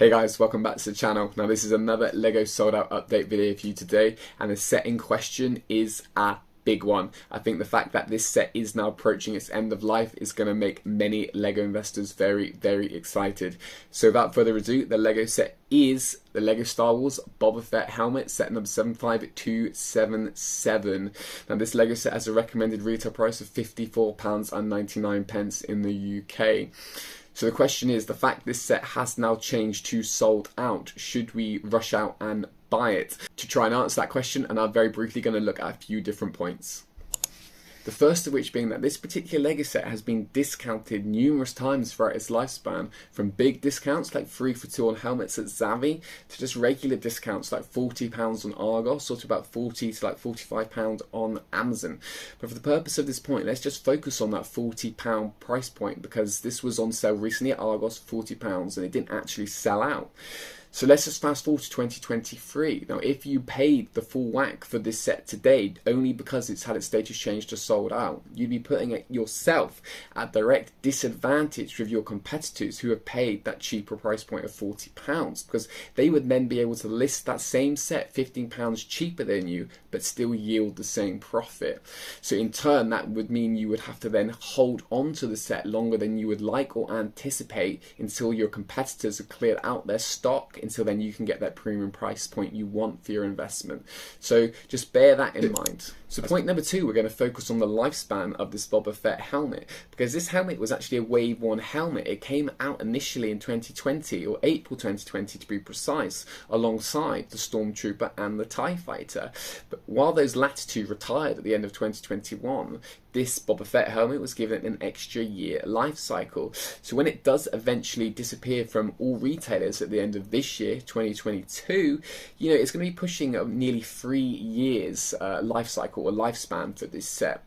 Hey guys, welcome back to the channel. Now this is another LEGO sold out update video for you today, and the set in question is a big one. I think the fact that this set is now approaching its end of life is going to make many LEGO investors very, very excited. So without further ado, the LEGO set is the LEGO Star Wars Boba Fett helmet, set number 75277. Now this LEGO set has a recommended retail price of £54.99 in the UK. So the question is, the fact this set has now changed to sold out, should we rush out and buy it? To try and answer that question, and I'm very briefly going to look at a few different points. The first of which being that this particular LEGO set has been discounted numerous times throughout its lifespan, from big discounts like 3 for 2 on helmets at Zavvi, to just regular discounts like £40 on Argos, or to about £40 to like £45 on Amazon. But for the purpose of this point, let's just focus on that £40 price point, because this was on sale recently at Argos for £40 and it didn't actually sell out. So let's just fast forward to 2023. Now, if you paid the full whack for this set today, only because it's had its status changed to sold out, you'd be putting it yourself at direct disadvantage with your competitors who have paid that cheaper price point of £40, because they would then be able to list that same set £15 cheaper than you, but still yield the same profit. So in turn, that would mean you would have to then hold on to the set longer than you would like or anticipate until your competitors have cleared out their stock. Until then, you can get that premium price point you want for your investment. So just bear that in mind. So point number 2, we're going to focus on the lifespan of this Boba Fett helmet, because this helmet was actually a Wave 1 helmet. It came out initially in 2020, or April 2020 to be precise, alongside the Stormtrooper and the TIE Fighter. But while those latter two retired at the end of 2021, this Boba Fett helmet was given an extra year life cycle. So when it does eventually disappear from all retailers at the end of this year, 2022, it's going to be pushing nearly 3 years life cycle or lifespan for this set.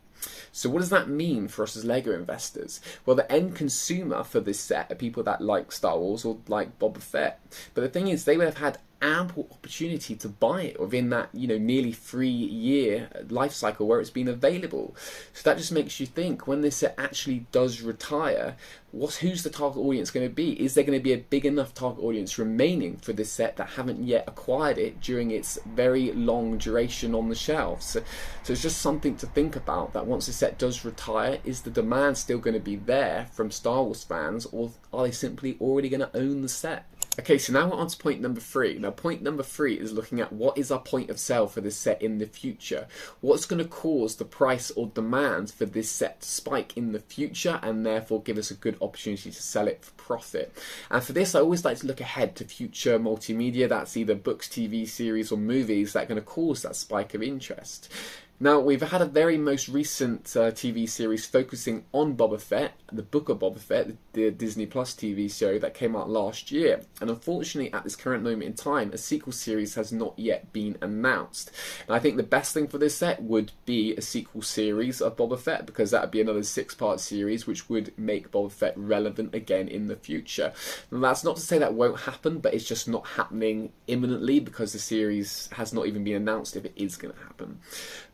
So what does that mean for us as LEGO investors? Well, the end consumer for this set are people that like Star Wars or like Boba Fett. But the thing is, they would have had ample opportunity to buy it within that nearly 3 year life cycle where it's been available. So that just makes you think, when this set actually does retire, who's the target audience going to be? Is there going to be a big enough target audience remaining for this set that haven't yet acquired it during its very long duration on the shelves? So it's just something to think about, that once the set does retire, is the demand still going to be there from Star Wars fans, or are they simply already going to own the set? Okay, so now we're on to point number 3. Now, point number 3 is looking at what is our point of sale for this set in the future. What's going to cause the price or demand for this set to spike in the future, and therefore give us a good opportunity to sell it for profit. And for this, I always like to look ahead to future multimedia. That's either books, TV series, or movies that are going to cause that spike of interest. Now, we've had a very most recent TV series focusing on Boba Fett, the Book of Boba Fett, the Disney Plus TV show that came out last year. And unfortunately, at this current moment in time, a sequel series has not yet been announced. And I think the best thing for this set would be a sequel series of Boba Fett, because that would be another 6-part series, which would make Boba Fett relevant again in the future. Now, that's not to say that won't happen, but it's just not happening imminently, because the series has not even been announced if it is going to happen.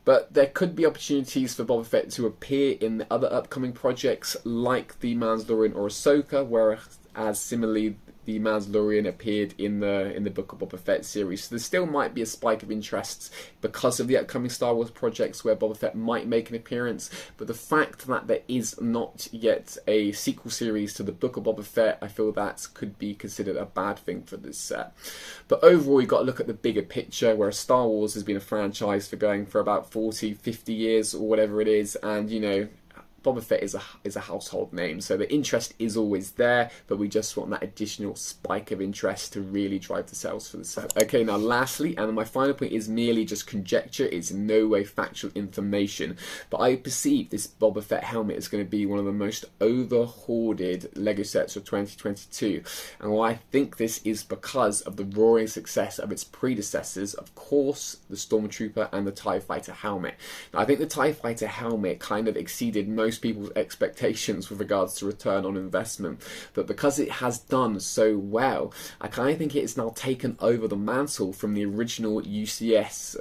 But there could be opportunities for Boba Fett to appear in the other upcoming projects like The Mandalorian or Ahsoka, whereas similarly The Mandalorian appeared in the Book of Boba Fett series. So there still might be a spike of interest because of the upcoming Star Wars projects where Boba Fett might make an appearance. But the fact that there is not yet a sequel series to the Book of Boba Fett, I feel that could be considered a bad thing for this set. But overall, you've got to look at the bigger picture, where Star Wars has been a franchise for going for about 40, 50 years or whatever it is, and Boba Fett is a household name, so the interest is always there, but we just want that additional spike of interest to really drive the sales for the set. Okay, now lastly, and my final point is merely just conjecture, it's in no way factual information, but I perceive this Boba Fett helmet is going to be one of the most over-hoarded LEGO sets of 2022, and why I think this is because of the roaring success of its predecessors, of course, the Stormtrooper and the TIE Fighter helmet. Now, I think the TIE Fighter helmet kind of exceeded most most people's expectations with regards to return on investment. But because it has done so well, I kind of think it has now taken over the mantle from the original UCS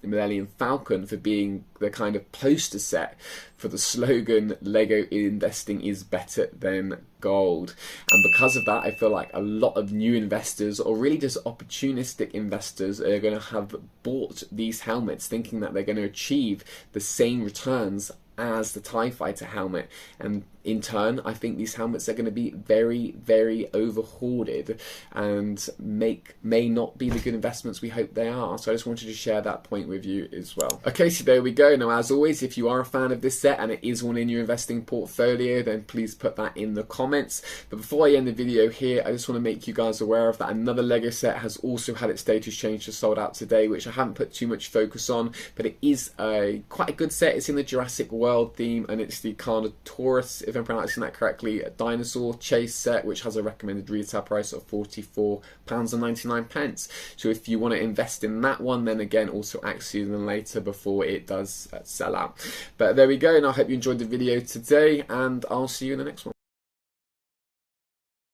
Millennium Falcon for being the kind of poster set for the slogan Lego investing is better than gold. And because of that, I feel like a lot of new investors, or really just opportunistic investors, are going to have bought these helmets thinking that they're going to achieve the same returns as the TIE Fighter helmet, and in turn I think these helmets are going to be very, very overhoarded and may not be the good investments we hope they are. So I just wanted to share that point with you as well. Okay, so there we go. Now, as always, if you are a fan of this set and it is one in your investing portfolio, then please put that in the comments. But before I end the video here, I just want to make you guys aware of that another Lego set has also had its status change to sold out today, which I haven't put too much focus on, but it is quite a good set. It's in the Jurassic World theme, and it's the Carnotaurus, if I'm pronouncing that correctly, a dinosaur chase set, which has a recommended retail price of £44.99. So if you want to invest in that one, then again, also act sooner than later before it does sell out. But there we go, and I hope you enjoyed the video today, and I'll see you in the next one.